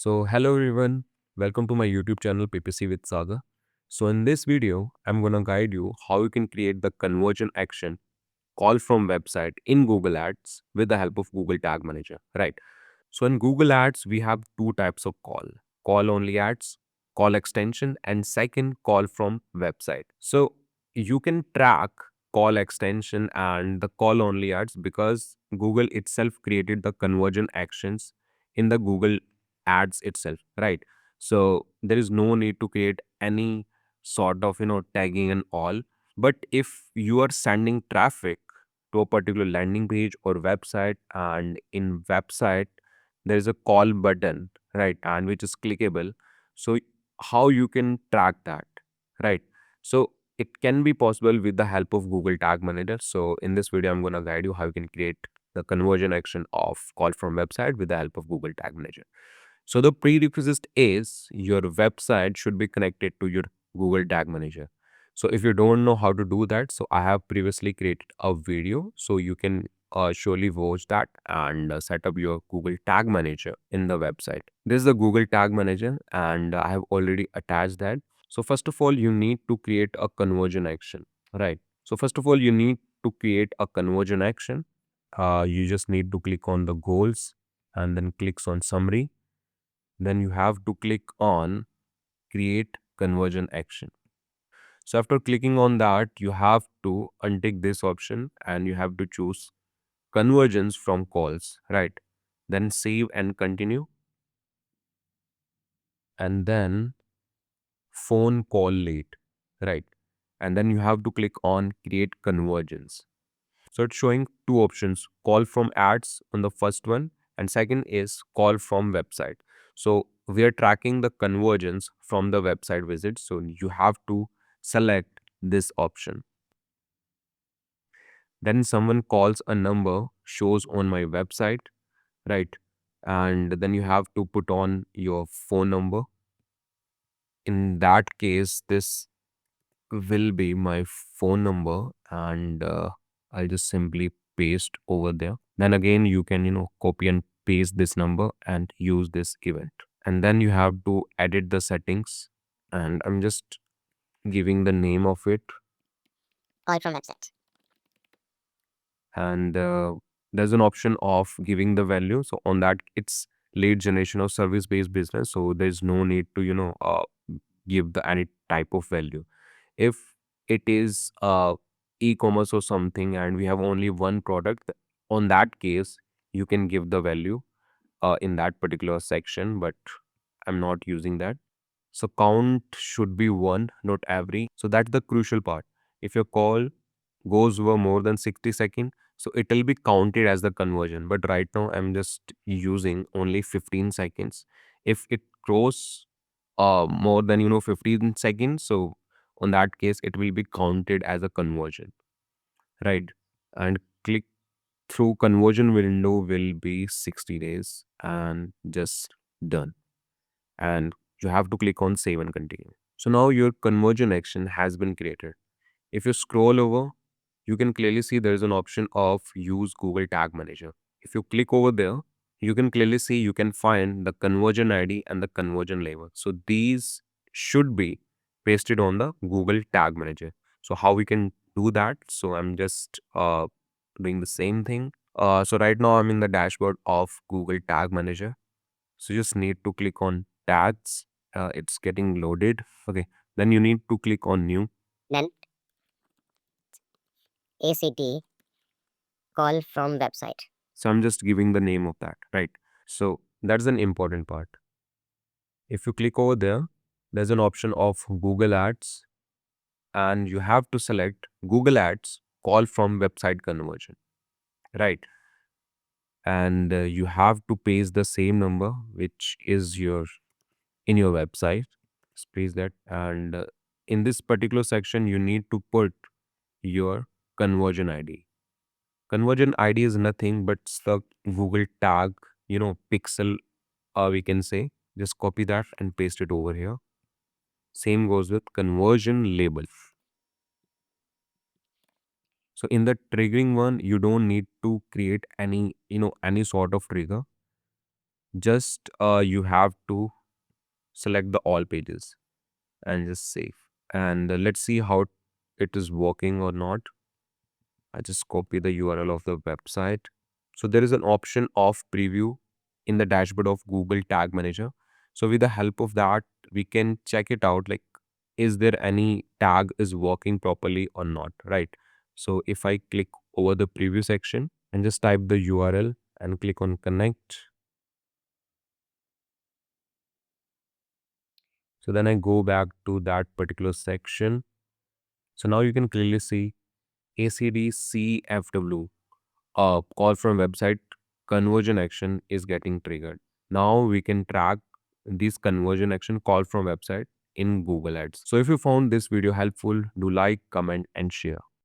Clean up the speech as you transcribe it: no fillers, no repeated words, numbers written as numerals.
So hello everyone, welcome to my YouTube channel PPC with Saga. So in this video, I'm gonna guide you how you can create the conversion action call from website in Google Ads with the help of Google Tag Manager, right? So in Google Ads, we have two types of call only ads, call extension, and second call from website. So you can track call extension and the call only ads because Google itself created the conversion actions in the Google Ads itself, right? So there is no need to create any sort of tagging and all. But if you are sending traffic to a particular landing page or website, and in website there is a call button, right, and which is clickable, so how you can track that, right? So it can be possible with the help of Google Tag Manager. So in this video I'm going to guide you how you can create the conversion action of call from website with the help of Google Tag Manager. So the prerequisite is your website should be connected to your Google Tag Manager. So if you don't know how to do that, so I have previously created a video, so you can surely watch that and set up your Google Tag Manager in the website. This is the Google Tag Manager, and I have already attached that. So first of all, you need to create a conversion action, right? So first of all, you need to create a conversion action. You just need to click on the goals and then clicks on summary. Then you have to click on create conversion action. So after clicking on that, you have to untick this option and you have to choose conversions from calls, right? Then save and continue, and then phone call late, right? And then you have to click on create conversions. So it's showing two options, call from ads on the first one, and second is call from website. So we are tracking the conversions from the website visits. So you have to select this option. Then someone calls a number shows on my website, right? And then you have to put on your phone number. In that case, this will be my phone number, and I'll just simply paste over there. Then again, you can, copy and paste this number and use this event. And then you have to edit the settings, and I'm just giving the name of it. Call from website. And there's an option of giving the value. So on that, it's lead generation or service based business. So there's no need to, give the any type of value. If it is e-commerce or something and we have only one product, on that case you can give the value in that particular section, but I'm not using that. So count should be one, not every. So that's the crucial part. If your call goes over more than 60 seconds, so it will be counted as the conversion. But right now I'm just using only 15 seconds. If it grows more than 15 seconds, so on that case it will be counted as a conversion, right? And click through conversion window will be 60 days and just done. And you have to click on save and continue. So now your conversion action has been created. If you scroll over, you can clearly see there is an option of use Google Tag Manager. If you click over there, you can clearly see you can find the conversion ID and the conversion label. So these should be pasted on the Google Tag Manager. So how we can do that? So I'm just doing the same thing. So right now I'm in the dashboard of Google Tag Manager. So you just need to click on tags. It's getting loaded. Okay. Then you need to click on new. Then ACT call from website. So I'm just giving the name of that, right? So that's an important part. If you click over there, there's an option of Google Ads, and you have to select Google Ads call from website conversion, right? And you have to paste the same number which is your in your website. Just paste that, and in this particular section, you need to put your conversion ID. Conversion ID is nothing but the Google tag, pixel, we can say. Just copy that and paste it over here. Same goes with conversion label. So in the triggering one, you don't need to create any, any sort of trigger. Just you have to select the all pages and just save. And let's see how it is working or not. I just copy the URL of the website. So there is an option of preview in the dashboard of Google Tag Manager. So with the help of that, we can check it out, like is there any tag is working properly or not, right? So if I click over the preview section and just type the URL and click on connect. So then I go back to that particular section. So now you can clearly see ACDCFW, call from website conversion action is getting triggered. Now we can track this conversion action call from website in Google Ads. So if you found this video helpful, do like, comment and share.